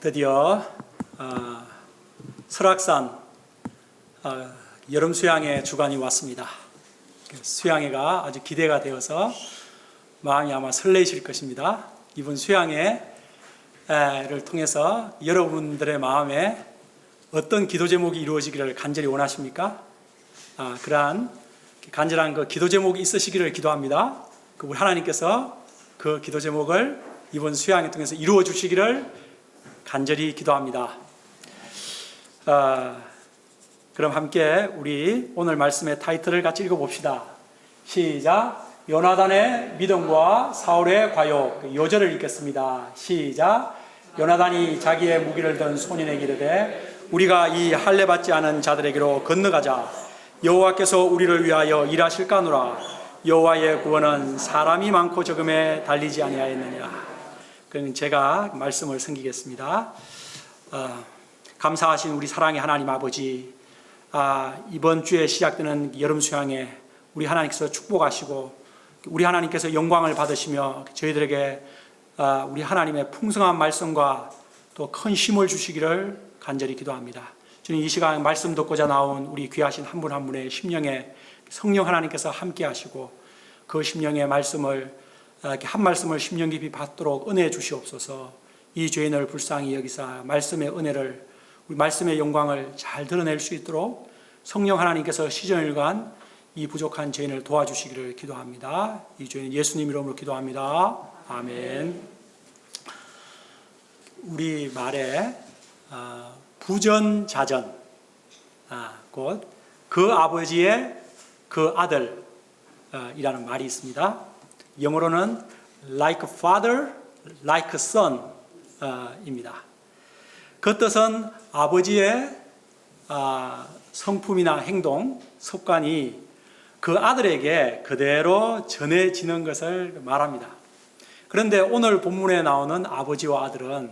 드디어 설악산 여름 수양회 주간이 왔습니다. 수양회가 아주 기대가 되어서 마음이 아마 설레실 것입니다. 이번 수양회를 통해서 여러분들의 마음에 어떤 기도 제목이 이루어지기를 간절히 원하십니까? 그러한 간절한 그 기도 제목이 있으시기를 기도합니다. 우리 하나님께서 그 기도 제목을 이번 수양회 통해서 이루어 주시기를 간절히 기도합니다. 그럼 함께 우리 오늘 말씀의 타이틀을 같이 읽어봅시다. 시작. 요나단의 믿음과 사울의 과욕. 요절을 읽겠습니다. 시작. 요나단이 자기의 무기를 든 소년에게 이르되 우리가 이 할례 받지 않은 자들에게로 건너가자. 여호와께서 우리를 위하여 일하실까노라. 여호와의 구원은 사람이 많고 적음에 달리지 아니하였느냐. 그럼 제가 말씀을 섬기겠습니다. 감사하신 우리 사랑의 하나님 아버지, 이번 주에 시작되는 여름 수양에 우리 하나님께서 축복하시고 우리 하나님께서 영광을 받으시며 저희들에게 우리 하나님의 풍성한 말씀과 또 큰 힘을 주시기를 간절히 기도합니다. 주님, 이 시간 말씀 듣고자 나온 우리 귀하신 한 분 한 분의 심령에 성령 하나님께서 함께 하시고 그 심령의 말씀을 이렇게 한 말씀을 심령 깊이 받도록 은혜 주시옵소서. 이 죄인을 불쌍히 여기사 말씀의 은혜를, 우리 말씀의 영광을 잘 드러낼 수 있도록 성령 하나님께서 시전일관 이 부족한 죄인을 도와주시기를 기도합니다. 이 죄인 예수님 이름으로 기도합니다. 아멘. 우리 말에 부전자전, 곧 그 아버지의 그 아들이라는 말이 있습니다. 영어로는 like father, like son 입니다. 그 뜻은 아버지의 성품이나 행동, 습관이 그 아들에게 그대로 전해지는 것을 말합니다. 그런데 오늘 본문에 나오는 아버지와 아들은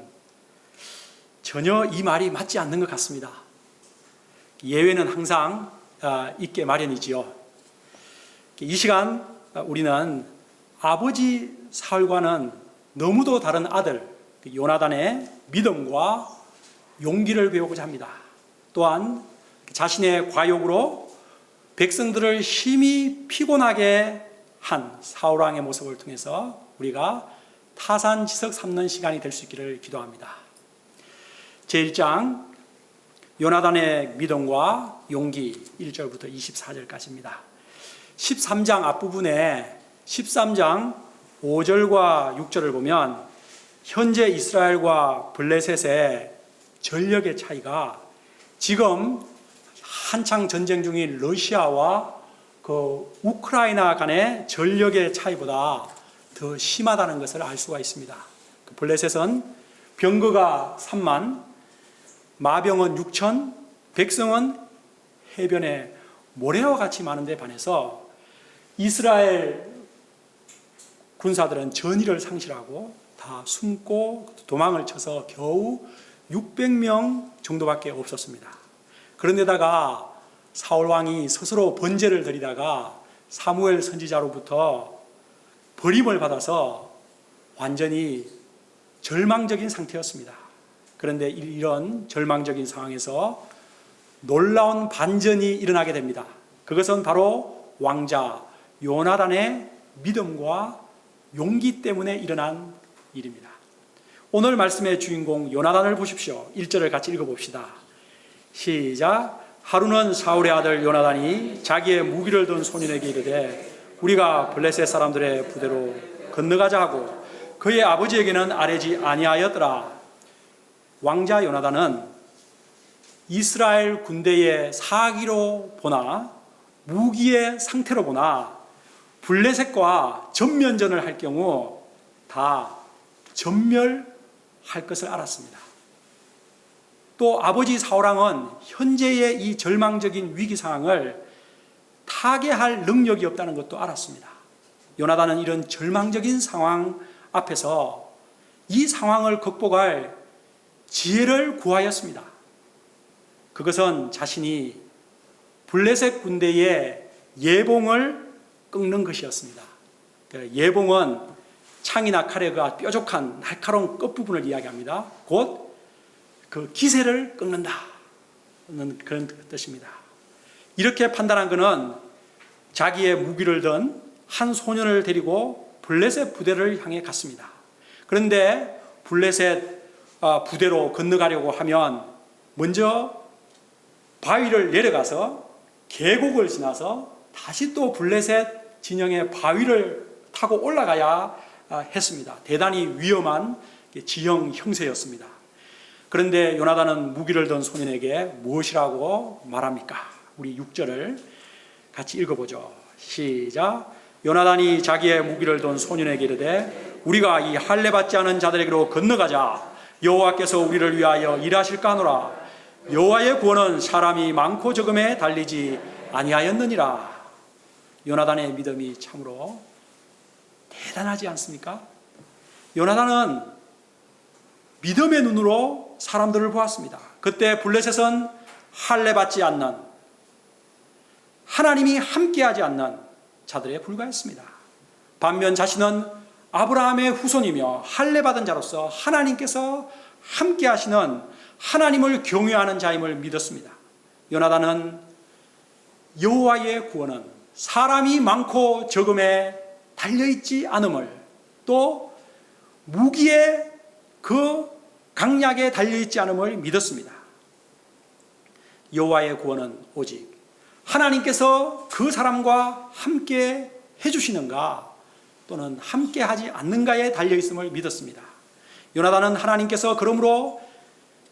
전혀 이 말이 맞지 않는 것 같습니다. 예외는 항상 있게 마련이지요. 이 시간 우리는 아버지 사울과는 너무도 다른 아들 요나단의 믿음과 용기를 배우고자 합니다. 또한 자신의 과욕으로 백성들을 심히 피곤하게 한 사울왕의 모습을 통해서 우리가 타산지석 삼는 시간이 될 수 있기를 기도합니다. 제1장 요나단의 믿음과 용기 1절부터 24절까지입니다. 13장 앞부분에 13장 5절과 6절을 보면 현재 이스라엘과 블레셋의 전력의 차이가 지금 한창 전쟁 중인 러시아와 그 우크라이나 간의 전력의 차이보다 더 심하다는 것을 알 수가 있습니다. 블레셋은 병거가 3만, 마병은 6천, 백성은 해변에 모래와 같이 많은데 반해서 이스라엘 군사들은 전의를 상실하고 다 숨고 도망을 쳐서 겨우 600명 정도밖에 없었습니다. 그런데다가 사울왕이 스스로 번제를 드리다가 사무엘 선지자로부터 버림을 받아서 완전히 절망적인 상태였습니다. 그런데 이런 절망적인 상황에서 놀라운 반전이 일어나게 됩니다. 그것은 바로 왕자 요나단의 믿음과 용기 때문에 일어난 일입니다. 오늘 말씀의 주인공 요나단을 보십시오. 1절을 같이 읽어봅시다. 시작. 하루는 사울의 아들 요나단이 자기의 무기를 든 소년에게 이르되 우리가 블레셋 사람들의 부대로 건너가자 하고 그의 아버지에게는 아뢰지 아니하였더라. 왕자 요나단은 이스라엘 군대의 사기로 보나 무기의 상태로 보나 블레셋과 전면전을 할 경우 다 전멸할 것을 알았습니다. 또 아버지 사울왕은 현재의 이 절망적인 위기 상황을 타개할 능력이 없다는 것도 알았습니다. 요나단은 이런 절망적인 상황 앞에서 이 상황을 극복할 지혜를 구하였습니다. 그것은 자신이 블레셋 군대의 예봉을 끊는 것이었습니다. 예봉은 창이나 칼의 그 뾰족한 날카로운 끝부분을 이야기합니다. 곧 그 기세를 꺾는다는 그런 뜻입니다. 이렇게 판단한 그는 자기의 무기를 든 한 소년을 데리고 블레셋 부대를 향해 갔습니다. 그런데 블레셋 부대로 건너가려고 하면 먼저 바위를 내려가서 계곡을 지나서 다시 또 블레셋 진영의 바위를 타고 올라가야 했습니다. 대단히 위험한 지형 형세였습니다. 그런데 요나단은 무기를 든 소년에게 무엇이라고 말합니까? 우리 6절을 같이 읽어보죠. 시작. 요나단이 자기의 무기를 든 소년에게 이르되 우리가 이 할례 받지 않은 자들에게로 건너가자. 여호와께서 우리를 위하여 일하실까 하노라. 여호와의 구원은 사람이 많고 적음에 달리지 아니하였느니라. 요나단의 믿음이 참으로 대단하지 않습니까? 요나단은 믿음의 눈으로 사람들을 보았습니다. 그때 블레셋은 할례 받지 않는, 하나님이 함께하지 않는 자들에 불과했습니다. 반면 자신은 아브라함의 후손이며 할례 받은 자로서 하나님께서 함께하시는 하나님을 경외하는 자임을 믿었습니다. 요나단은 여호와의 구원은 사람이 많고 적음에 달려있지 않음을, 또 무기의 그 강약에 달려있지 않음을 믿었습니다. 여호와의 구원은 오직 하나님께서 그 사람과 함께 해주시는가 또는 함께 하지 않는가에 달려있음을 믿었습니다. 요나단은 하나님께서 그러므로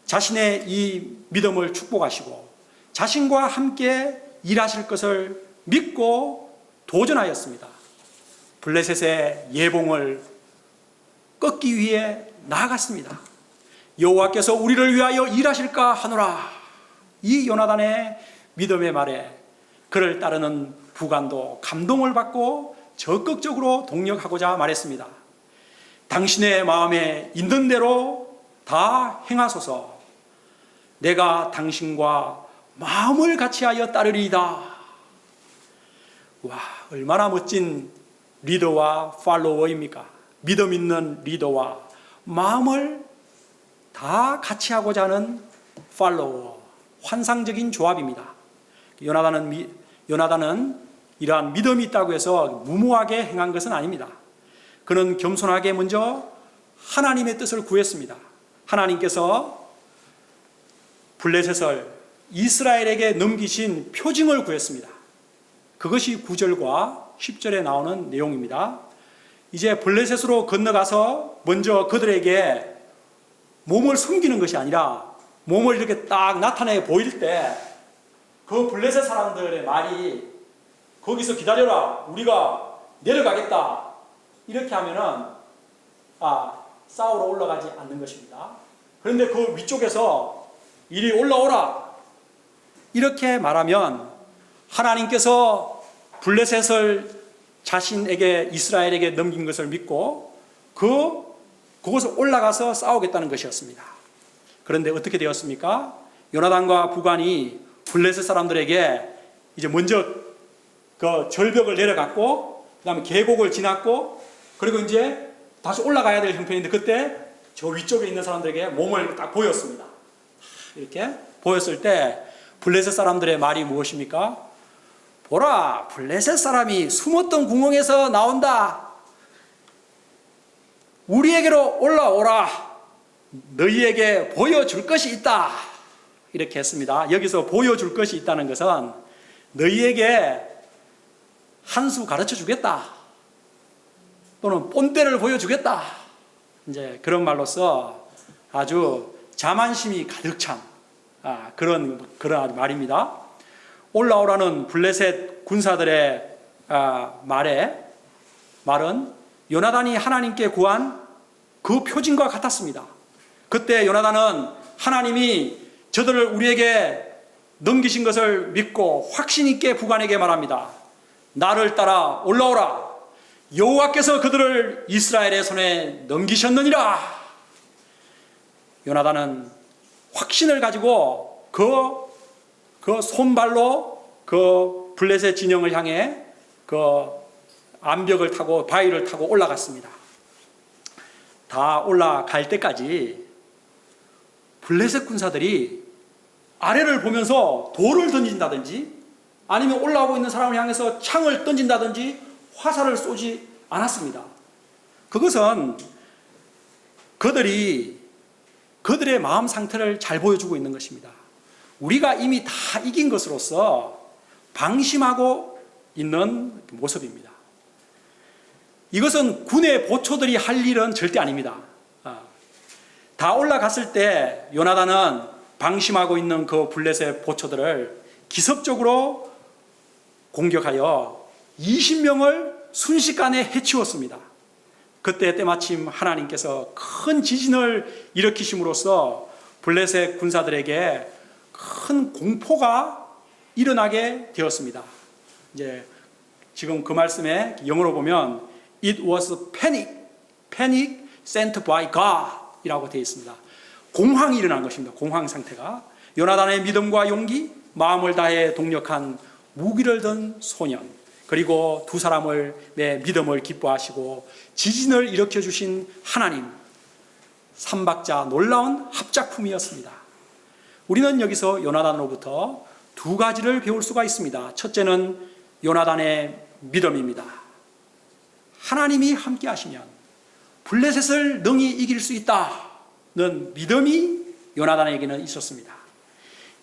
자신의 이 믿음을 축복하시고 자신과 함께 일하실 것을 믿고 도전하였습니다. 블레셋의 예봉을 꺾기 위해 나아갔습니다. 여호와께서 우리를 위하여 일하실까 하노라. 이 요나단의 믿음의 말에 그를 따르는 부관도 감동을 받고 적극적으로 동력하고자 말했습니다. 당신의 마음에 있는 대로 다 행하소서. 내가 당신과 마음을 같이하여 따르리이다. 와, 얼마나 멋진 리더와 팔로워입니까? 믿음 있는 리더와 마음을 다 같이 하고자 하는 팔로워. 환상적인 조합입니다. 요나단은 이러한 믿음이 있다고 해서 무모하게 행한 것은 아닙니다. 그는 겸손하게 먼저 하나님의 뜻을 구했습니다. 하나님께서 블레셋을 이스라엘에게 넘기신 표징을 구했습니다. 그것이 9절과 10절에 나오는 내용입니다. 이제 블레셋으로 건너가서 먼저 그들에게 몸을 숨기는 것이 아니라 몸을 이렇게 딱 나타내 보일 때 그 블레셋 사람들의 말이 거기서 기다려라, 우리가 내려가겠다, 이렇게 하면은 싸우러 올라가지 않는 것입니다. 그런데 그 위쪽에서 이리 올라오라 이렇게 말하면 하나님께서 블레셋을 자신에게, 이스라엘에게 넘긴 것을 믿고 그곳에 올라가서 싸우겠다는 것이었습니다. 그런데 어떻게 되었습니까? 요나단과 부관이 블레셋 사람들에게 이제 먼저 그 절벽을 내려갔고, 그 다음에 계곡을 지났고, 그리고 이제 다시 올라가야 될 형편인데 그때 저 위쪽에 있는 사람들에게 몸을 딱 보였습니다. 이렇게 보였을 때 블레셋 사람들의 말이 무엇입니까? 보라, 블레셋 사람이 숨었던 구멍에서 나온다. 우리에게로 올라오라. 너희에게 보여줄 것이 있다. 이렇게 했습니다. 여기서 보여줄 것이 있다는 것은 너희에게 한 수 가르쳐 주겠다, 또는 본때를 보여주겠다, 이제 그런 말로써 아주 자만심이 가득 찬 그런 말입니다. 올라오라는 블레셋 군사들의 말은 요나단이 하나님께 구한 그 표징과 같았습니다. 그때 요나단은 하나님이 저들을 우리에게 넘기신 것을 믿고 확신 있게 부관에게 말합니다. 나를 따라 올라오라. 여호와께서 그들을 이스라엘의 손에 넘기셨느니라. 요나단은 확신을 가지고 그 손발로 그 블레셋 진영을 향해 그 암벽을 타고 바위를 타고 올라갔습니다. 다 올라갈 때까지 블레셋 군사들이 아래를 보면서 돌을 던진다든지 아니면 올라오고 있는 사람을 향해서 창을 던진다든지 화살을 쏘지 않았습니다. 그것은 그들의 마음 상태를 잘 보여주고 있는 것입니다. 우리가 이미 다 이긴 것으로서 방심하고 있는 모습입니다. 이것은 군의 보초들이 할 일은 절대 아닙니다. 다 올라갔을 때 요나단은 방심하고 있는 그 블레셋 보초들을 기습적으로 공격하여 20명을 순식간에 해치웠습니다. 그때 때마침 하나님께서 큰 지진을 일으키심으로써 블레셋 군사들에게 큰 공포가 일어나게 되었습니다. 이제 지금 그 말씀에 영어로 보면 It was panic sent by God 이라고 되어 있습니다. 공황이 일어난 것입니다. 공황 상태가. 요나단의 믿음과 용기, 마음을 다해 동력한 무기를 든 소년, 그리고 두 사람의 믿음을 기뻐하시고 지진을 일으켜 주신 하나님, 삼박자 놀라운 합작품이었습니다. 우리는 여기서 요나단으로부터 두 가지를 배울 수가 있습니다. 첫째는 요나단의 믿음입니다. 하나님이 함께 하시면 블레셋을 능히 이길 수 있다는 믿음이 요나단에게는 있었습니다.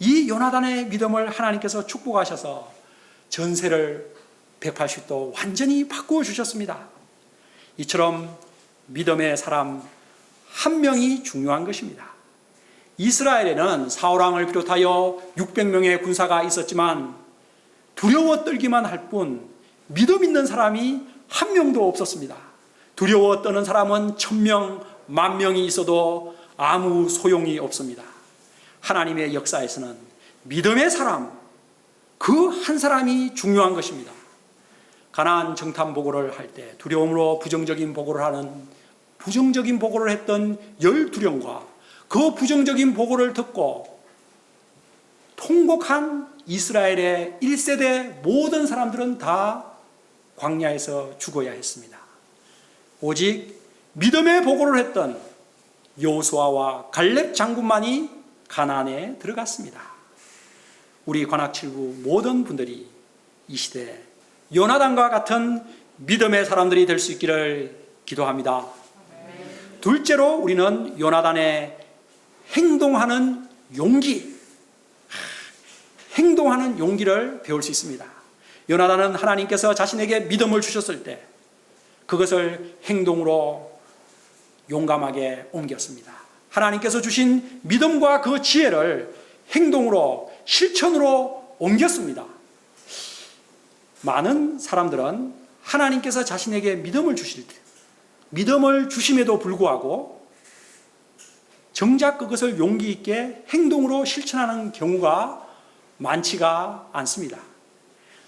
이 요나단의 믿음을 하나님께서 축복하셔서 전세를 180도 완전히 바꾸어 주셨습니다. 이처럼 믿음의 사람 한 명이 중요한 것입니다. 이스라엘에는 사울왕을 비롯하여 600명의 군사가 있었지만 두려워 떨기만 할 뿐 믿음 있는 사람이 한 명도 없었습니다. 두려워 떠는 사람은 1000명, 10,000명이 있어도 아무 소용이 없습니다. 하나님의 역사에서는 믿음의 사람, 그 한 사람이 중요한 것입니다. 가나안 정탐 보고를 할 때 두려움으로 부정적인 보고를 했던 12명과 그 부정적인 보고를 듣고 통곡한 이스라엘의 1세대 모든 사람들은 다 광야에서 죽어야 했습니다. 오직 믿음의 보고를 했던 여호수아와 갈렙 장군만이 가나안에 들어갔습니다. 우리 관악칠구 모든 분들이 이 시대 요나단과 같은 믿음의 사람들이 될 수 있기를 기도합니다. 둘째로 우리는 요나단의 행동하는 용기를 배울 수 있습니다. 요나단은 하나님께서 자신에게 믿음을 주셨을 때 그것을 행동으로 용감하게 옮겼습니다. 하나님께서 주신 믿음과 그 지혜를 행동으로, 실천으로 옮겼습니다. 많은 사람들은 하나님께서 자신에게 믿음을 주실 때, 믿음을 주심에도 불구하고 정작 그것을 용기 있게 행동으로 실천하는 경우가 많지가 않습니다.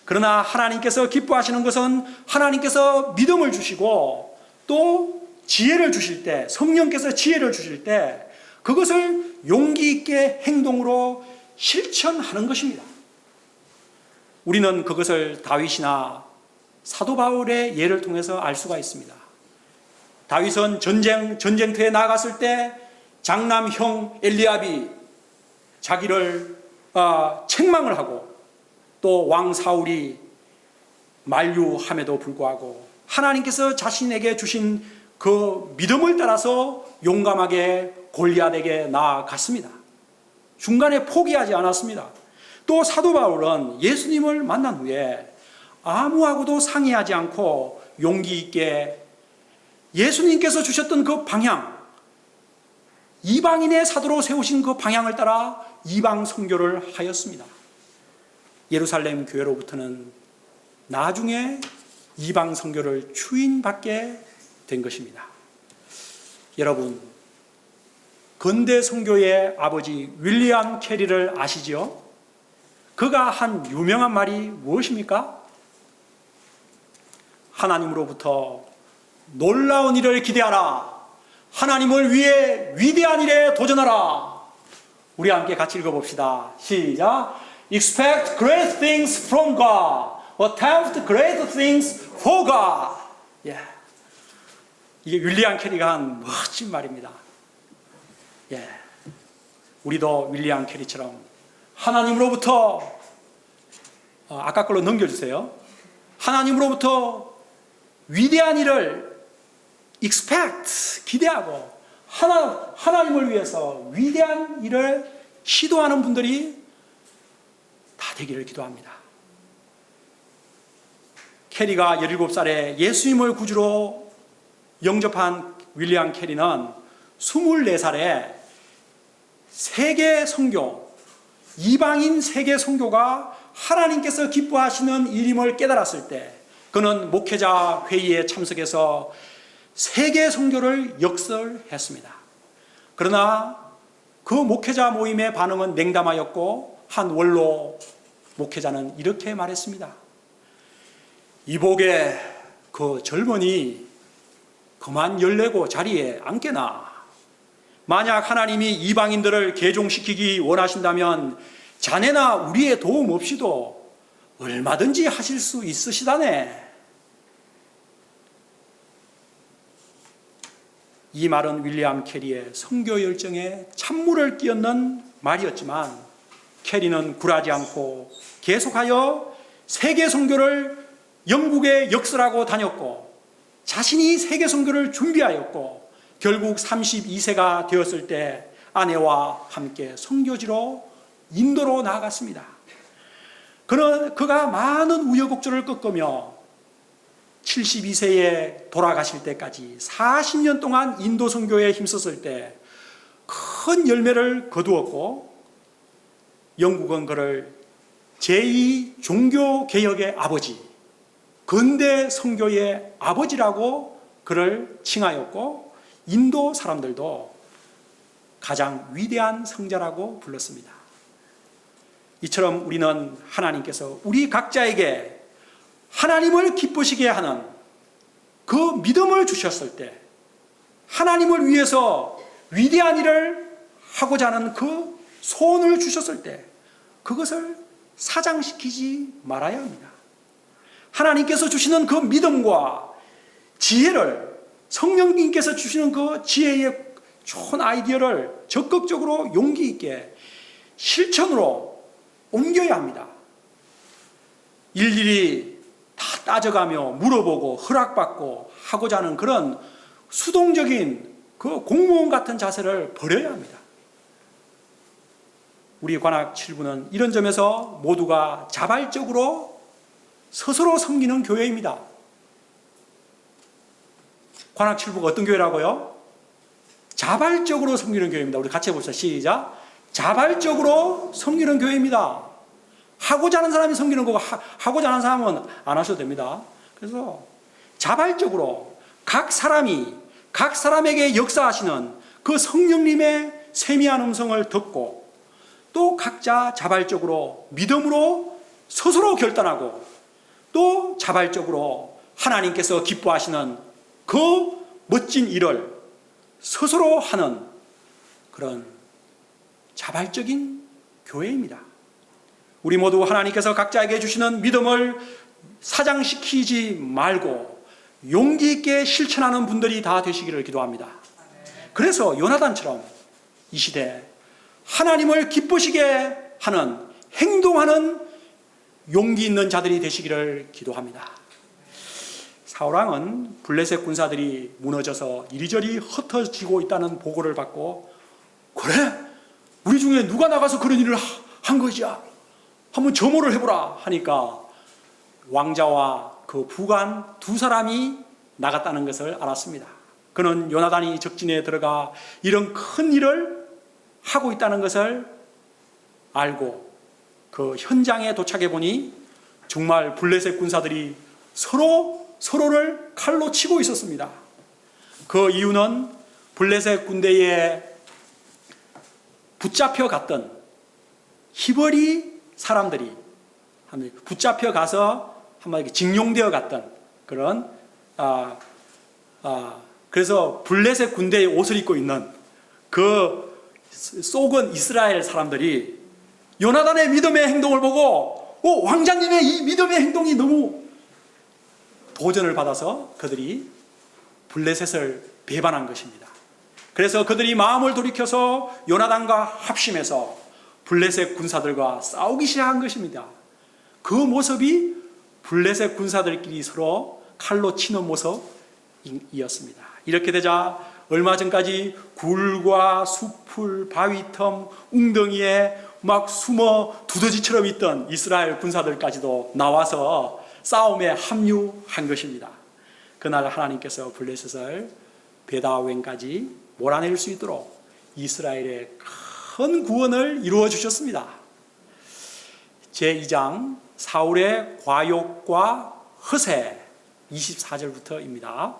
그러나 하나님께서 기뻐하시는 것은 하나님께서 믿음을 주시고 또 지혜를 주실 때, 성령께서 지혜를 주실 때 그것을 용기 있게 행동으로 실천하는 것입니다. 우리는 그것을 다윗이나 사도 바울의 예를 통해서 알 수가 있습니다. 다윗은 전쟁터에 나갔을 때 장남 형 엘리압이 자기를 책망을 하고 또 왕 사울이 만류함에도 불구하고 하나님께서 자신에게 주신 그 믿음을 따라서 용감하게 골리앗에게 나아갔습니다. 중간에 포기하지 않았습니다. 또 사도 바울은 예수님을 만난 후에 아무하고도 상의하지 않고 용기 있게 예수님께서 주셨던 그 방향, 이방인의 사도로 세우신 그 방향을 따라 이방 선교를 하였습니다. 예루살렘 교회로부터는 나중에 이방 선교를 추인받게 된 것입니다. 여러분, 근대 선교의 아버지 윌리엄 캐리를 아시죠? 그가 한 유명한 말이 무엇입니까? 하나님으로부터 놀라운 일을 기대하라. 하나님을 위해 위대한 일에 도전하라. 우리 함께 같이 읽어봅시다. 시작. Expect great things from God. Attempt great things for God. Yeah. 이게 윌리엄 캐리가 한 멋진 말입니다. 우리도 윌리엄 캐리처럼 하나님으로부터 아까 걸로 넘겨주세요. 하나님으로부터 위대한 일을 expect, 기대하고 하나님을 위해서 위대한 일을 시도하는 분들이 다 되기를 기도합니다. 캐리가 17살에 예수님을 구주로 영접한 윌리엄 캐리는 24살에 세계 선교, 이방인 세계 선교가 하나님께서 기뻐하시는 일임을 깨달았을 때 그는 목회자 회의에 참석해서 세계 선교를 역설했습니다. 그러나 그 목회자 모임의 반응은 냉담하였고 한 원로 목회자는 이렇게 말했습니다. 이복에 그 젊은이 그만 열내고 자리에 앉게나. 만약 하나님이 이방인들을 개종시키기 원하신다면 자네나 우리의 도움 없이도 얼마든지 하실 수 있으시다네. 이 말은 윌리엄 캐리의 선교 열정에 찬물을 끼얹는 말이었지만 캐리는 굴하지 않고 계속하여 세계 선교를 영국에 역설하고 다녔고 자신이 세계 선교를 준비하였고 결국 32세가 되었을 때 아내와 함께 선교지로 인도로 나아갔습니다. 그가 많은 우여곡절을 겪으며 72세에 돌아가실 때까지 40년 동안 인도 선교에 힘썼을 때 큰 열매를 거두었고 영국은 그를 제2 종교개혁의 아버지, 근대 선교의 아버지라고 그를 칭하였고 인도 사람들도 가장 위대한 성자라고 불렀습니다. 이처럼 우리는 하나님께서 우리 각자에게 하나님을 기쁘시게 하는 그 믿음을 주셨을 때 하나님을 위해서 위대한 일을 하고자 하는 그 소원을 주셨을 때 그것을 사장시키지 말아야 합니다. 하나님께서 주시는 그 믿음과 지혜를 성령님께서 주시는 그 지혜의 좋은 아이디어를 적극적으로 용기 있게 실천으로 옮겨야 합니다. 일일이 다 따져가며 물어보고 허락받고 하고자 하는 그런 수동적인 그 공무원 같은 자세를 버려야 합니다. 우리 관악 7부는 이런 점에서 모두가 자발적으로 스스로 섬기는 교회입니다. 관악 7부가 어떤 교회라고요? 자발적으로 섬기는 교회입니다. 우리 같이 해봅시다. 시작. 자발적으로 섬기는 교회입니다. 하고자 하는 사람이 섬기는 거고 하고자 하는 사람은 안 하셔도 됩니다. 그래서 자발적으로 각 사람에게 역사하시는 그 성령님의 세미한 음성을 듣고 또 각자 자발적으로 믿음으로 스스로 결단하고 또 자발적으로 하나님께서 기뻐하시는 그 멋진 일을 스스로 하는 그런 자발적인 교회입니다. 우리 모두 하나님께서 각자에게 주시는 믿음을 사장시키지 말고 용기 있게 실천하는 분들이 다 되시기를 기도합니다. 그래서 요나단처럼 이 시대 하나님을 기쁘시게 하는 행동하는 용기 있는 자들이 되시기를 기도합니다. 사울왕은 블레셋 군사들이 무너져서 이리저리 흩어지고 있다는 보고를 받고 그래? 우리 중에 누가 나가서 그런 일을 한 것이야? 한번 점호를 해보라 하니까 왕자와 그 부관 두 사람이 나갔다는 것을 알았습니다. 그는 요나단이 적진에 들어가 이런 큰 일을 하고 있다는 것을 알고 그 현장에 도착해 보니 정말 블레셋 군사들이 서로를 칼로 치고 있었습니다. 그 이유는 블레셋 군대에 붙잡혀 갔던 히브리 사람들이 붙잡혀 가서 한마디로 징용되어 갔던 그런 그래서 블레셋 군대의 옷을 입고 있는 그 속은 이스라엘 사람들이 요나단의 믿음의 행동을 보고 왕자님의 이 믿음의 행동이 너무 도전을 받아서 그들이 블레셋을 배반한 것입니다. 그래서 그들이 마음을 돌이켜서 요나단과 합심해서 블레셋 군사들과 싸우기 시작한 것입니다. 그 모습이 블레셋 군사들끼리 서로 칼로 치는 모습이었습니다. 이렇게 되자 얼마 전까지 굴과 숲을, 바위텀, 웅덩이에 막 숨어 두더지처럼 있던 이스라엘 군사들까지도 나와서 싸움에 합류한 것입니다. 그날 하나님께서 블레셋을 베다웬까지 몰아낼 수 있도록 이스라엘의 큰 구원을 이루어 주셨습니다. 제2장 사울의 과욕과 허세 24절부터입니다.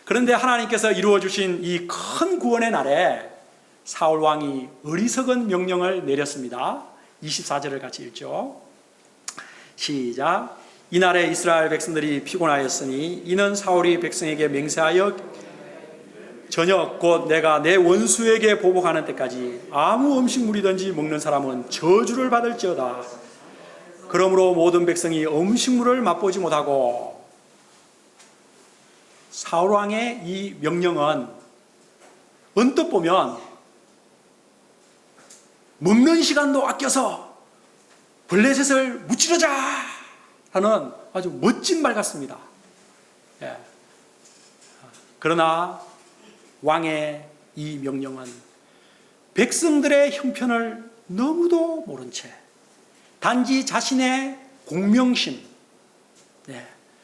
그런데 하나님께서 이루어 주신 이 큰 구원의 날에 사울 왕이 어리석은 명령을 내렸습니다. 24절을 같이 읽죠. 시작. 이날에 이스라엘 백성들이 피곤하였으니 이는 사울이 백성에게 맹세하여 저녁 곧 내가 내 원수에게 보복하는 때까지 아무 음식물이든지 먹는 사람은 저주를 받을지어다. 그러므로 모든 백성이 음식물을 맛보지 못하고. 사울 왕의 이 명령은 언뜻 보면 먹는 시간도 아껴서 블레셋을 무찌르자 하는 아주 멋진 말 같습니다. 예. 그러나 왕의 이 명령은 백성들의 형편을 너무도 모른 채 단지 자신의 공명심,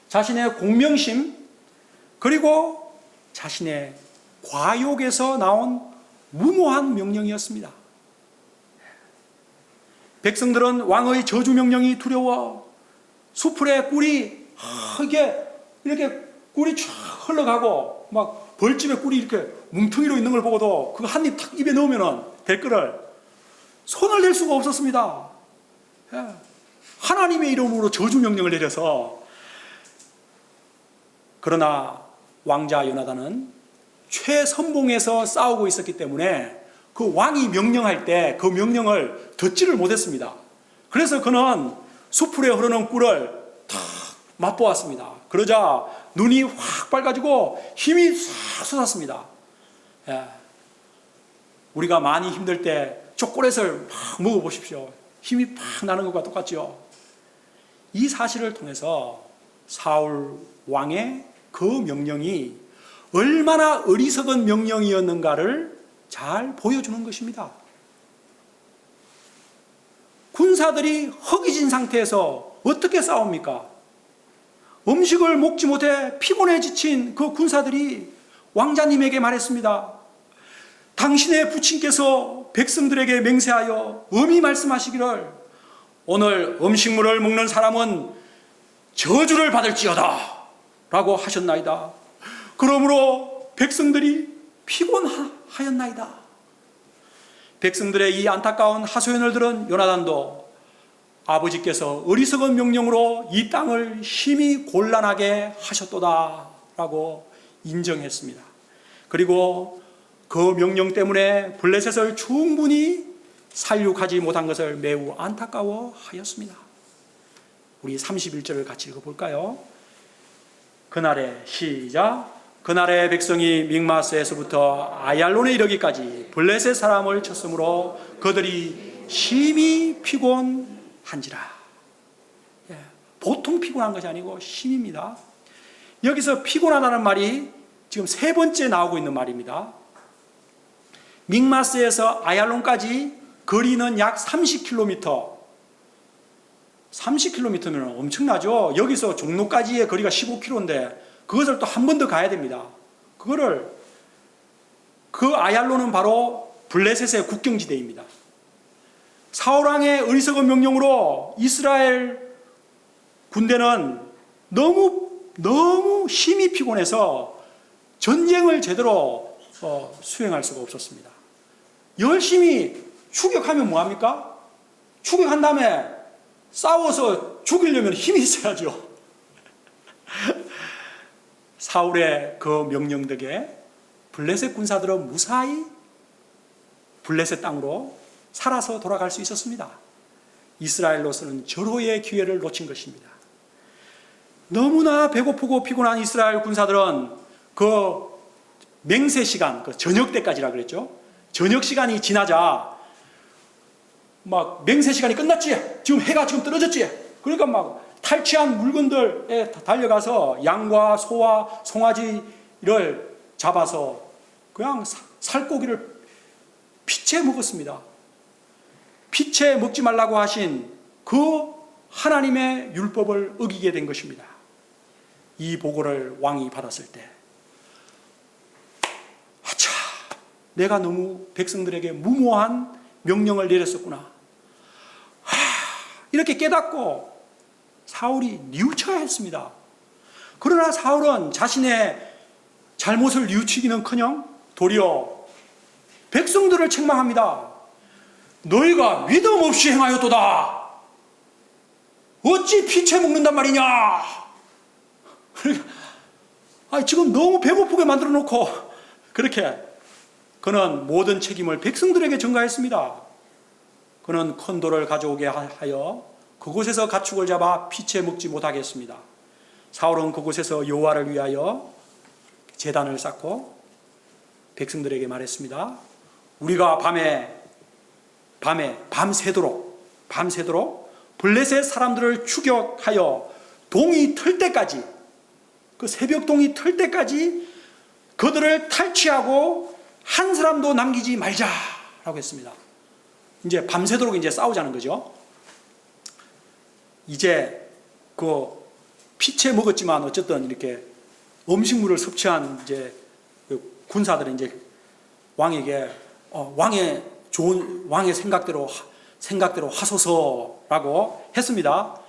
자신의 공명심 그리고 자신의 과욕에서 나온 무모한 명령이었습니다. 백성들은 왕의 저주 명령이 두려워 수풀에 꿀이 이렇게 꿀이 쫙 흘러가고 막 벌집에 꿀이 이렇게 뭉텅이로 있는 걸 보고도 그거 한 입 탁 입에 넣으면 될 거를 손을 댈 수가 없었습니다. 하나님의 이름으로 저주 명령을 내려서. 그러나 왕자 요나단은 최선봉에서 싸우고 있었기 때문에 그 왕이 명령할 때 그 명령을 듣지를 못했습니다. 그래서 그는 수풀에 흐르는 꿀을 탁 맛보았습니다. 그러자 눈이 확 밝아지고 힘이 싹 솟았습니다. 우리가 많이 힘들 때 초콜릿을 막 먹어보십시오. 힘이 팍 나는 것과 똑같죠. 이 사실을 통해서 사울 왕의 그 명령이 얼마나 어리석은 명령이었는가를 잘 보여주는 것입니다. 군사들이 허기진 상태에서 어떻게 싸웁니까? 음식을 먹지 못해 피곤해 지친 그 군사들이 왕자님에게 말했습니다. 당신의 부친께서 백성들에게 맹세하여 엄히 말씀하시기를 오늘 음식물을 먹는 사람은 저주를 받을지어다 라고 하셨나이다. 그러므로 백성들이 피곤하였나이다. 백성들의 이 안타까운 하소연을 들은 요나단도 아버지께서 어리석은 명령으로 이 땅을 심히 곤란하게 하셨도다 라고 인정했습니다. 그리고 그 명령 때문에 블레셋을 충분히 살육하지 못한 것을 매우 안타까워하였습니다. 우리 31절을 같이 읽어볼까요? 그날에 시작. 그날의 백성이 믹마스에서부터 아얄론에 이르기까지 블레셋 사람을 쳤으므로 그들이 심히 피곤한지라. 보통 피곤한 것이 아니고 심입니다. 여기서 피곤하다는 말이 지금 세 번째 나오고 있는 말입니다. 믹마스에서 아얄론까지 거리는 약 30km. 30km면 엄청나죠. 여기서 종로까지의 거리가 15km인데 그것을 또 한 번 더 가야 됩니다. 그 아얄론은 바로 블레셋의 국경지대입니다. 사울왕의 어리석은 명령으로 이스라엘 군대는 너무 심히 피곤해서 전쟁을 제대로 수행할 수가 없었습니다. 열심히 추격하면 뭐합니까? 추격한 다음에 싸워서 죽이려면 힘이 있어야죠. 사울의 그 명령 덕에 블레셋 군사들은 무사히 블레셋 땅으로 살아서 돌아갈 수 있었습니다. 이스라엘로서는 절호의 기회를 놓친 것입니다. 너무나 배고프고 피곤한 이스라엘 군사들은 그 맹세 시간, 그 저녁 때까지라 그랬죠. 저녁 시간이 지나자 막 맹세 시간이 끝났지. 지금 해가 지금 떨어졌지. 그러니까 막 탈취한 물건들에 달려가서 양과 소와 송아지를 잡아서 그냥 살코기를 피채 먹었습니다. 피채 먹지 말라고 하신 그 하나님의 율법을 어기게 된 것입니다. 이 보고를 왕이 받았을 때, 아차, 내가 너무 백성들에게 무모한 명령을 내렸었구나. 이렇게 깨닫고 사울이 뉘우쳐야 했습니다. 그러나 사울은 자신의 잘못을 뉘우치기는커녕 도리어 백성들을 책망합니다. 너희가 믿음 없이 행하였도다. 어찌 피채 먹는단 말이냐. 지금 너무 배고프게 만들어 놓고 그렇게 그는 모든 책임을 백성들에게 전가했습니다. 그는 큰 돌을 가져오게 하여 그곳에서 가축을 잡아 피채 먹지 못하게 했습니다. 사울은 그곳에서 여호와를 위하여 제단을 쌓고 백성들에게 말했습니다. 우리가 밤새도록 블레셋 사람들을 추격하여 동이 틀 때까지, 그 새벽 동이 틀 때까지 그들을 탈취하고 한 사람도 남기지 말자라고 했습니다. 이제 밤새도록 이제 싸우자는 거죠. 이제 그 피채 먹었지만 어쨌든 이렇게 음식물을 섭취한 이제 그 군사들은 이제 왕에게 왕의 생각대로 하소서라고 했습니다.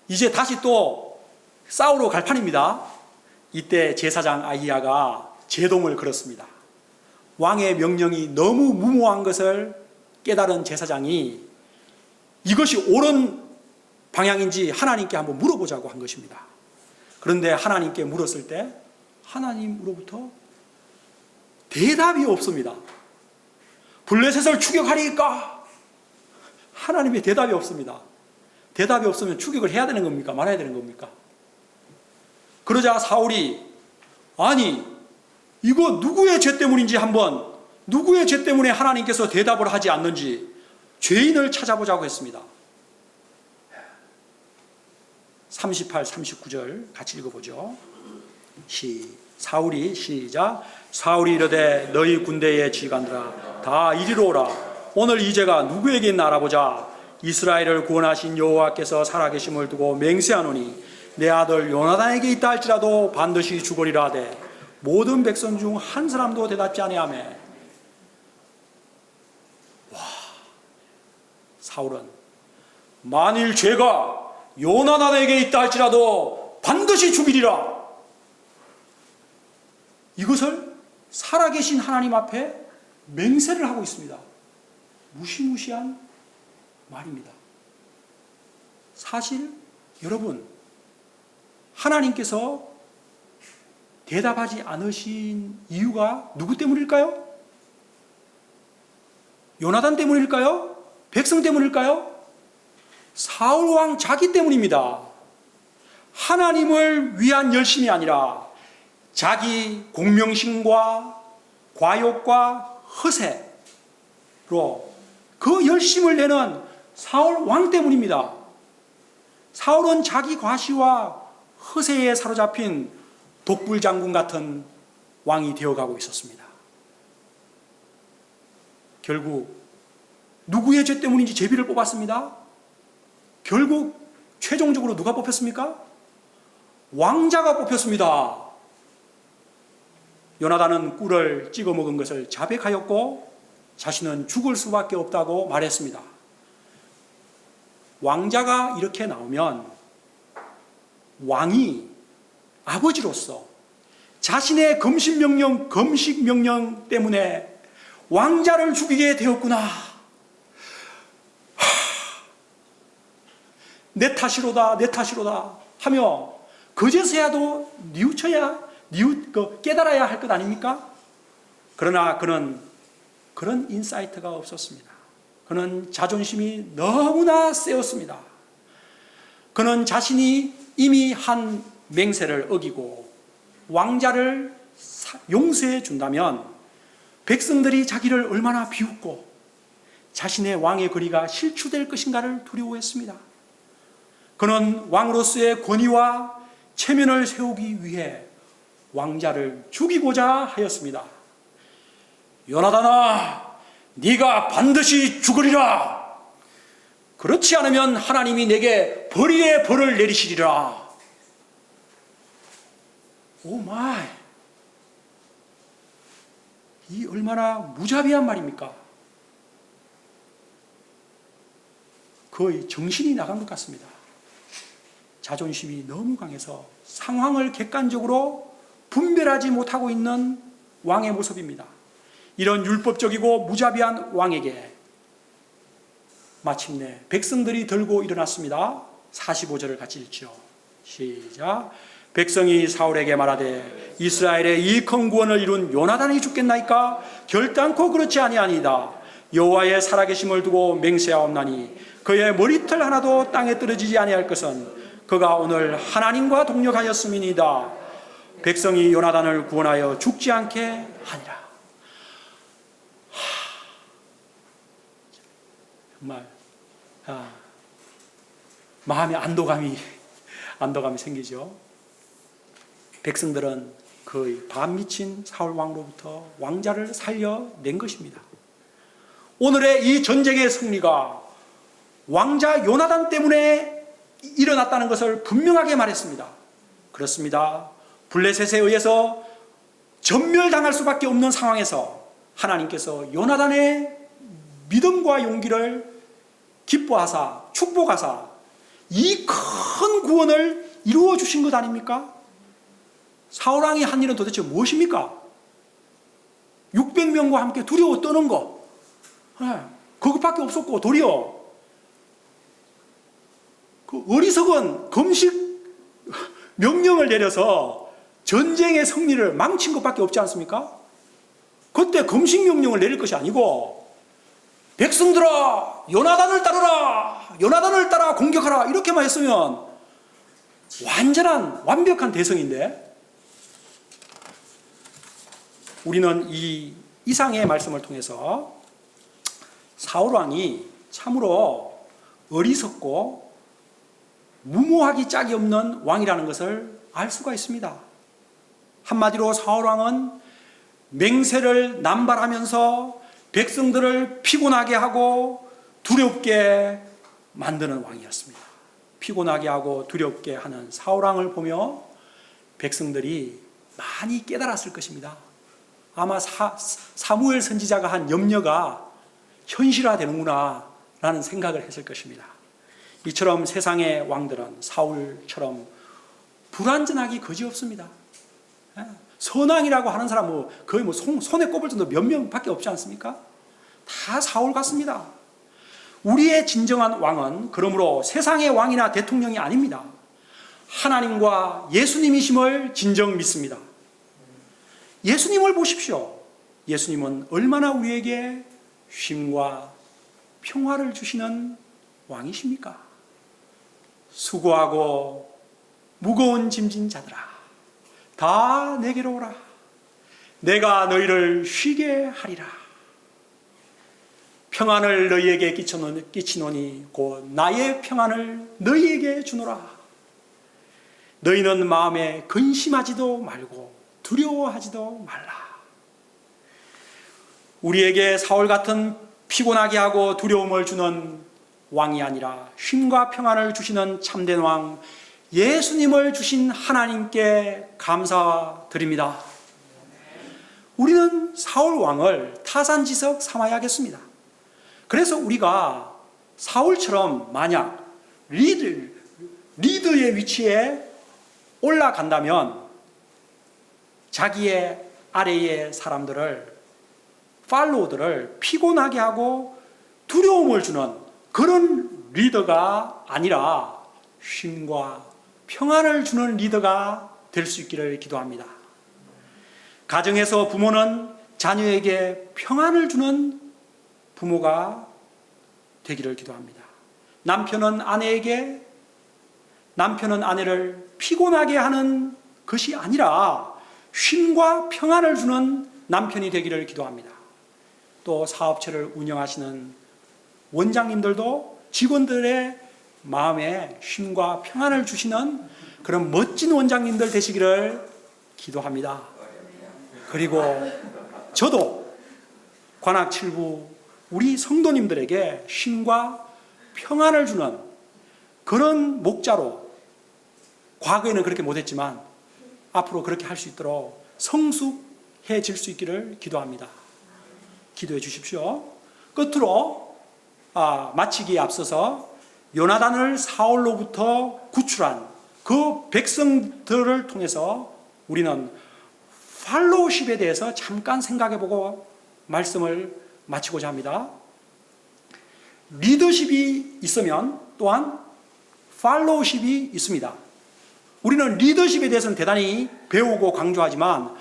이제 다시 또 싸우러 갈 판입니다. 이때 제사장 아히야가 제동을 걸었습니다. 왕의 명령이 너무 무모한 것을 깨달은 제사장이 이것이 옳은 방향인지 하나님께 한번 물어보자고 한 것입니다. 그런데 하나님께 물었을 때 하나님으로부터 대답이 없습니다. 블레셋을 추격하리까? 하나님의 대답이 없습니다. 대답이 없으면 추격을 해야 되는 겁니까? 말아야 되는 겁니까? 그러자 사울이 이거 누구의 죄 때문인지 한번, 누구의 죄 때문에 하나님께서 대답을 하지 않는지 죄인을 찾아보자고 했습니다. 38, 39절 같이 읽어보죠. 사울이 시작. 사울이 이르되 너희 군대의 지휘관들아 다 이리로 오라. 오늘 이 죄가 누구에게 있나 알아보자. 이스라엘을 구원하신 여호와께서 살아계심을 두고 맹세하노니 내 아들 요나단에게 있다 할지라도 반드시 죽으리라 하되 모든 백성 중 한 사람도 대답지 아니하며. 사울은 만일 죄가 요나단에게 있다 할지라도 반드시 죽이리라. 이것을 살아계신 하나님 앞에 맹세를 하고 있습니다. 무시무시한 말입니다. 사실 여러분, 하나님께서 대답하지 않으신 이유가 누구 때문일까요? 요나단 때문일까요? 백성 때문일까요? 사울 왕 자기 때문입니다. 하나님을 위한 열심이 아니라 자기 공명심과 과욕과 허세로 그 열심을 내는 사울 왕 때문입니다. 사울은 자기 과시와 허세에 사로잡힌 독불장군 같은 왕이 되어가고 있었습니다. 결국 누구의 죄 때문인지 제비를 뽑았습니다. 결국 최종적으로 누가 뽑혔습니까? 왕자가 뽑혔습니다. 요나단은 꿀을 찍어 먹은 것을 자백하였고 자신은 죽을 수밖에 없다고 말했습니다. 왕자가 이렇게 나오면 왕이 아버지로서 자신의 금식 명령 때문에 왕자를 죽이게 되었구나. 내 탓이로다 하며 그제서야도 깨달아야 할 것 아닙니까? 그러나 그는 그런 인사이트가 없었습니다. 그는 자존심이 너무나 세었습니다. 그는 자신이 이미 한 맹세를 어기고 왕자를 용서해 준다면 백성들이 자기를 얼마나 비웃고 자신의 왕의 거리가 실추될 것인가를 두려워했습니다. 그는 왕으로서의 권위와 체면을 세우기 위해 왕자를 죽이고자 하였습니다. 요나단아, 네가 반드시 죽으리라. 그렇지 않으면 하나님이 내게 벌이의 벌을 내리시리라. 오 마이, 이 얼마나 무자비한 말입니까? 거의 정신이 나간 것 같습니다. 자존심이 너무 강해서 상황을 객관적으로 분별하지 못하고 있는 왕의 모습입니다. 이런 율법적이고 무자비한 왕에게 마침내 백성들이 들고 일어났습니다. 45절을 같이 읽죠. 시작. 백성이 사울에게 말하되 이스라엘의 이 큰 구원을 이룬 요나단이 죽겠나이까? 결단코 그렇지 아니하니이다. 여호와의 살아계심을 두고 맹세하옵나니 그의 머리털 하나도 땅에 떨어지지 아니할 것은 그가 오늘 하나님과 동력하였음이니이다. 백성이 요나단을 구원하여 죽지 않게 하니라. 정말 마음에 안도감이 생기죠. 백성들은 거의 반 미친 사울 왕으로부터 왕자를 살려낸 것입니다. 오늘의 이 전쟁의 승리가 왕자 요나단 때문에 일어났다는 것을 분명하게 말했습니다. 그렇습니다. 블레셋에 의해서 전멸당할 수밖에 없는 상황에서 하나님께서 요나단의 믿음과 용기를 기뻐하사 축복하사 이 큰 구원을 이루어 주신 것 아닙니까? 사울왕이 한 일은 도대체 무엇입니까? 600명과 함께 두려워 떠는 거, 그것밖에 없었고, 도리어 그 어리석은 금식 명령을 내려서 전쟁의 승리를 망친 것밖에 없지 않습니까? 그때 금식 명령을 내릴 것이 아니고 백성들아 요나단을 따르라, 요나단을 따라 공격하라 이렇게만 했으면 완벽한 대성인데, 우리는 이 이상의 말씀을 통해서 사울왕이 참으로 어리석고 무모하기 짝이 없는 왕이라는 것을 알 수가 있습니다. 한마디로 사울왕은 맹세를 남발하면서 백성들을 피곤하게 하고 두렵게 만드는 왕이었습니다. 피곤하게 하고 두렵게 하는 사울왕을 보며 백성들이 많이 깨달았을 것입니다. 아마 사무엘 선지자가 한 염려가 현실화되는구나 라는 생각을 했을 것입니다. 이처럼 세상의 왕들은 사울처럼 불완전하기 그지없습니다. 선왕이라고 하는 사람은 거의 손에 꼽을 정도 몇 명밖에 없지 않습니까? 다 사울 같습니다. 우리의 진정한 왕은 그러므로 세상의 왕이나 대통령이 아닙니다. 하나님과 예수님이심을 진정 믿습니다. 예수님을 보십시오. 예수님은 얼마나 우리에게 쉼과 평화를 주시는 왕이십니까? 수고하고 무거운 짐진 자들아, 다 내게로 오라. 내가 너희를 쉬게 하리라. 평안을 너희에게 끼치노니 곧 나의 평안을 너희에게 주노라. 너희는 마음에 근심하지도 말고 두려워하지도 말라. 우리에게 사울 같은 피곤하게 하고 두려움을 주는 왕이 아니라 쉼과 평안을 주시는 참된 왕 예수님을 주신 하나님께 감사드립니다. 우리는 사울 왕을 타산지석 삼아야겠습니다. 그래서 우리가 사울처럼 만약 리더의 위치에 올라간다면 자기의 아래의 사람들을, 팔로우들을 피곤하게 하고 두려움을 주는 그런 리더가 아니라 쉼과 평안을 주는 리더가 될 수 있기를 기도합니다. 가정에서 부모는 자녀에게 평안을 주는 부모가 되기를 기도합니다. 남편은 아내를 피곤하게 하는 것이 아니라 쉼과 평안을 주는 남편이 되기를 기도합니다. 또 사업체를 운영하시는 원장님들도 직원들의 마음에 쉼과 평안을 주시는 그런 멋진 원장님들 되시기를 기도합니다. 그리고 저도 관악 7부 우리 성도님들에게 쉼과 평안을 주는 그런 목자로, 과거에는 그렇게 못했지만 앞으로 그렇게 할 수 있도록 성숙해질 수 있기를 기도합니다. 기도해 주십시오. 끝으로 마치기에 앞서서 요나단을 사울로부터 구출한 그 백성들을 통해서 우리는 팔로우십에 대해서 잠깐 생각해보고 말씀을 마치고자 합니다. 리더십이 있으면 또한 팔로우십이 있습니다. 우리는 리더십에 대해서는 대단히 배우고 강조하지만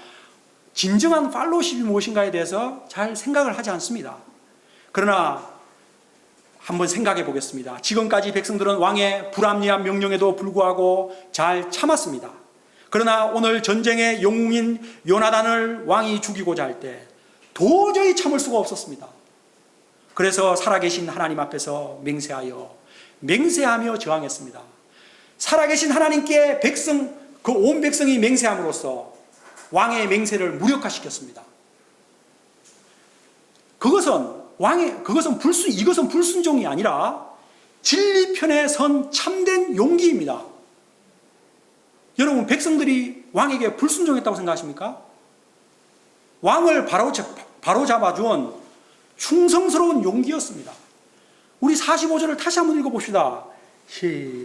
진정한 팔로우십이 무엇인가에 대해서 잘 생각을 하지 않습니다. 그러나 한번 생각해 보겠습니다. 지금까지 백성들은 왕의 불합리한 명령에도 불구하고 잘 참았습니다. 그러나 오늘 전쟁의 영웅인 요나단을 왕이 죽이고자 할 때 도저히 참을 수가 없었습니다. 그래서 살아계신 하나님 앞에서 맹세하며 저항했습니다. 살아계신 하나님께 그 온 백성이 맹세함으로써 왕의 맹세를 무력화시켰습니다. 이것은 불순종이 아니라 진리 편에 선 참된 용기입니다. 여러분, 백성들이 왕에게 불순종했다고 생각하십니까? 왕을 바로잡아준 충성스러운 용기였습니다. 우리 45절을 다시 한번 읽어봅시다.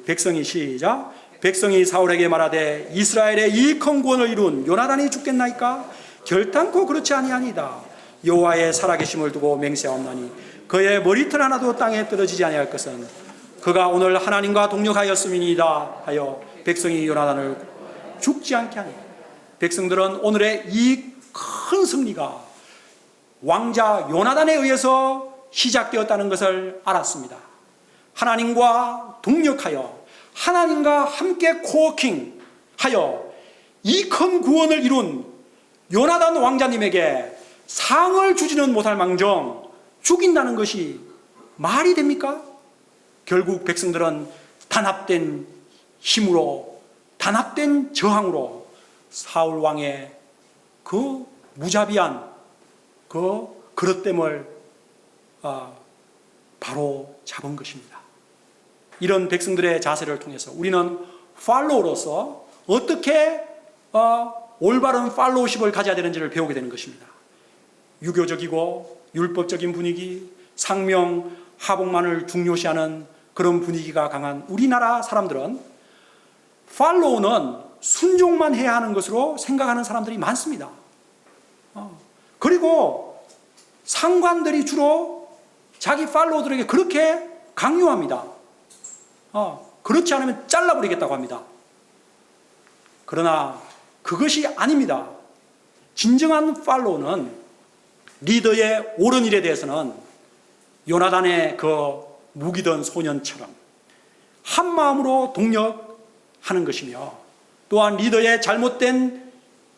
백성이 시작. 백성이 사울에게 말하되 이스라엘의 이 큰 구원을 이룬 요나단이 죽겠나이까? 결단코 그렇지 아니하니이다. 여호와의 살아계심을 두고 맹세하옵나니 그의 머리털 하나도 땅에 떨어지지 아니할 것은 그가 오늘 하나님과 동력하였음이니이다 하여 백성이 요나단을 죽지 않게 하니, 백성들은 오늘의 이 큰 승리가 왕자 요나단에 의해서 시작되었다는 것을 알았습니다. 하나님과 동력하여 하나님과 함께 코워킹하여 이 큰 구원을 이룬 요나단 왕자님에게 상을 주지는 못할 망정 죽인다는 것이 말이 됩니까? 결국 백성들은 단합된 힘으로, 단합된 저항으로 사울 왕의 그 무자비한 그 그릇됨을 바로 잡은 것입니다. 이런 백성들의 자세를 통해서 우리는 팔로우로서 어떻게 올바른 팔로우십을 가져야 되는지를 배우게 되는 것입니다. 유교적이고 율법적인 분위기, 상명 하복만을 중요시하는 그런 분위기가 강한 우리나라 사람들은 팔로우는 순종만 해야 하는 것으로 생각하는 사람들이 많습니다. 그리고 상관들이 주로 자기 팔로우들에게 그렇게 강요합니다. 그렇지 않으면 잘라버리겠다고 합니다. 그러나 그것이 아닙니다. 진정한 팔로우는, 리더의 옳은 일에 대해서는 요나단의 그 무기던 소년처럼 한 마음으로 동력하는 것이며, 또한 리더의 잘못된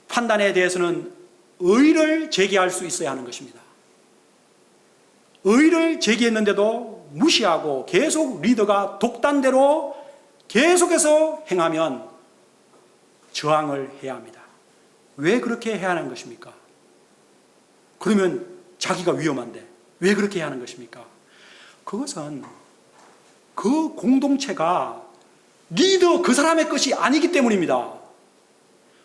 판단에 대해서는 의의를 제기할 수 있어야 하는 것입니다. 의의를 제기했는데도 무시하고 계속 리더가 독단대로 계속해서 행하면 저항을 해야 합니다. 왜 그렇게 해야 하는 것입니까? 그러면 자기가 위험한데 왜 그렇게 해야 하는 것입니까? 그것은 그 공동체가 리더 그 사람의 것이 아니기 때문입니다.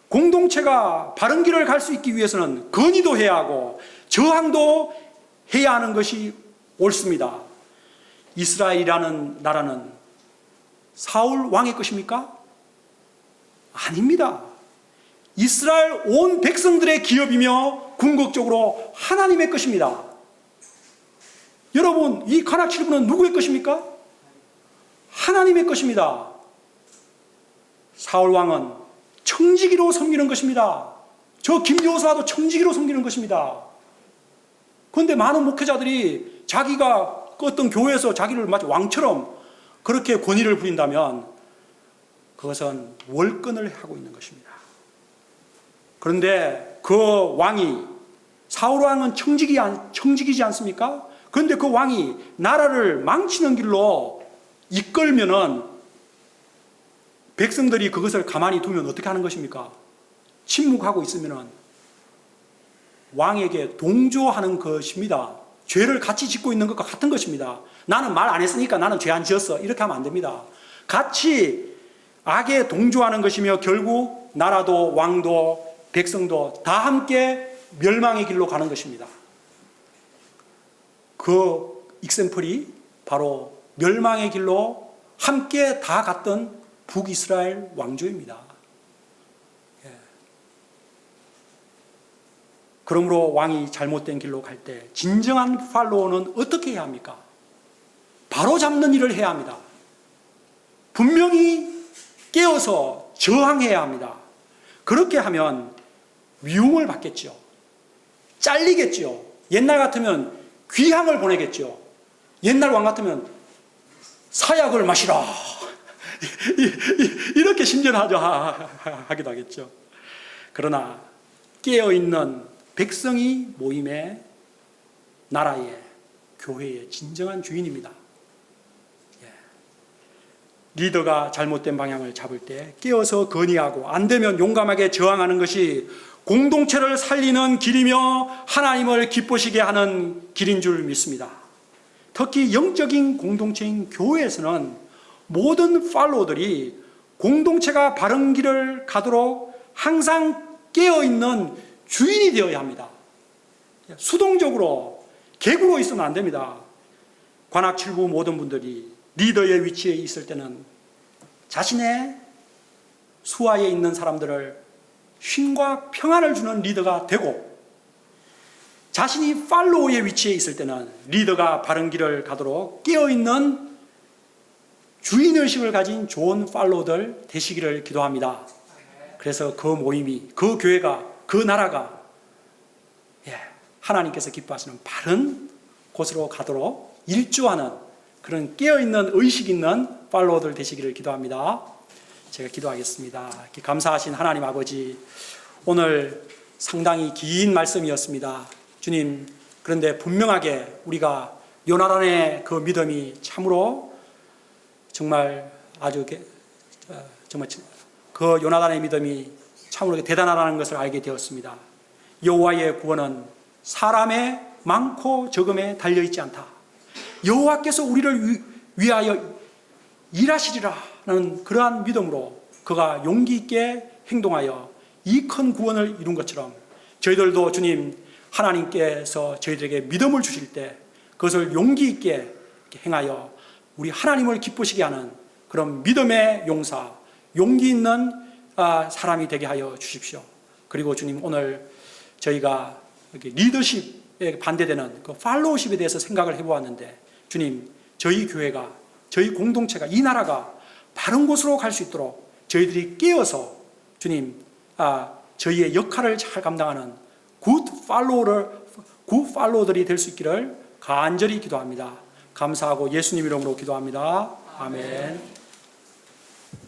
공동체가 바른 길을 갈 수 있기 위해서는 건의도 해야 하고 저항도 해야 하는 것이 옳습니다. 이스라엘이라는 나라는 사울 왕의 것입니까? 아닙니다. 이스라엘 온 백성들의 기업이며 궁극적으로 하나님의 것입니다. 여러분, 이 관악 7부는 누구의 것입니까? 하나님의 것입니다. 사울 왕은 청지기로 섬기는 것입니다. 저 김여호수아도 청지기로 섬기는 것입니다. 그런데 많은 목회자들이 자기가 어떤 교회에서 자기를 마치 왕처럼 그렇게 권위를 부린다면 그것은 월권을 하고 있는 것입니다. 그런데 그 왕이, 사울 왕은 청직이지 않습니까? 그런데 그 왕이 나라를 망치는 길로 이끌면은 백성들이 그것을 가만히 두면 어떻게 하는 것입니까? 침묵하고 있으면은 왕에게 동조하는 것입니다. 죄를 같이 짓고 있는 것과 같은 것입니다. 나는 말 안 했으니까 나는 죄 안 지었어. 이렇게 하면 안 됩니다. 같이 악에 동조하는 것이며 결국 나라도 왕도 백성도 다 함께 멸망의 길로 가는 것입니다. 그 익sem플이 바로 멸망의 길로 함께 다 갔던 북이스라엘 왕조입니다. 그러므로 왕이 잘못된 길로 갈 때 진정한 팔로워는 어떻게 해야 합니까? 바로 잡는 일을 해야 합니다. 분명히 깨어서 저항해야 합니다. 그렇게 하면 위움을 받겠죠. 잘리겠죠. 옛날 같으면 귀향을 보내겠죠. 옛날 왕 같으면 사약을 마시라 이렇게 심전하기도 하겠죠. 그러나 깨어있는 백성이 모임의 나라의 교회의 진정한 주인입니다. 리더가 잘못된 방향을 잡을 때 깨어서 건의하고 안 되면 용감하게 저항하는 것이 공동체를 살리는 길이며 하나님을 기쁘시게 하는 길인 줄 믿습니다. 특히 영적인 공동체인 교회에서는 모든 팔로워들이 공동체가 바른 길을 가도록 항상 깨어있는 주인이 되어야 합니다. 수동적으로 객으로 있으면 안 됩니다. 관악칠부 모든 분들이 리더의 위치에 있을 때는 자신의 수하에 있는 사람들을 쉼과 평안을 주는 리더가 되고, 자신이 팔로우의 위치에 있을 때는 리더가 바른 길을 가도록 깨어있는 주인의식을 가진 좋은 팔로우들 되시기를 기도합니다. 그래서 그 모임이, 그 교회가, 그 나라가 하나님께서 기뻐하시는 바른 곳으로 가도록 일조하는 그런 깨어있는 의식 있는 팔로워들 되시기를 기도합니다. 제가 기도하겠습니다. 감사하신 하나님 아버지, 오늘 상당히 긴 말씀이었습니다. 주님, 그런데 분명하게 우리가 요나단의 그 믿음이 참으로 정말 아주 정말 그 요나단의 믿음이 참으로 대단하다는 것을 알게 되었습니다. 여호와의 구원은 사람의 많고 적음에 달려있지 않다. 여호와께서 우리를 위하여 일하시리라는 그러한 믿음으로 그가 용기 있게 행동하여 이 큰 구원을 이룬 것처럼 저희들도 주님, 하나님께서 저희들에게 믿음을 주실 때 그것을 용기 있게 행하여 우리 하나님을 기쁘시게 하는 그런 믿음의 용사, 용기 있는 사람이 되게 하여 주십시오. 그리고 주님, 오늘 저희가 리더십에 반대되는 그 팔로우십에 대해서 생각을 해보았는데, 주님, 저희 교회가, 저희 공동체가, 이 나라가 바른 곳으로 갈 수 있도록 저희들이 깨어서 주님, 저희의 역할을 잘 감당하는 굿 팔로워들이 될 수 있기를 간절히 기도합니다. 감사하고 예수님 이름으로 기도합니다. 아멘.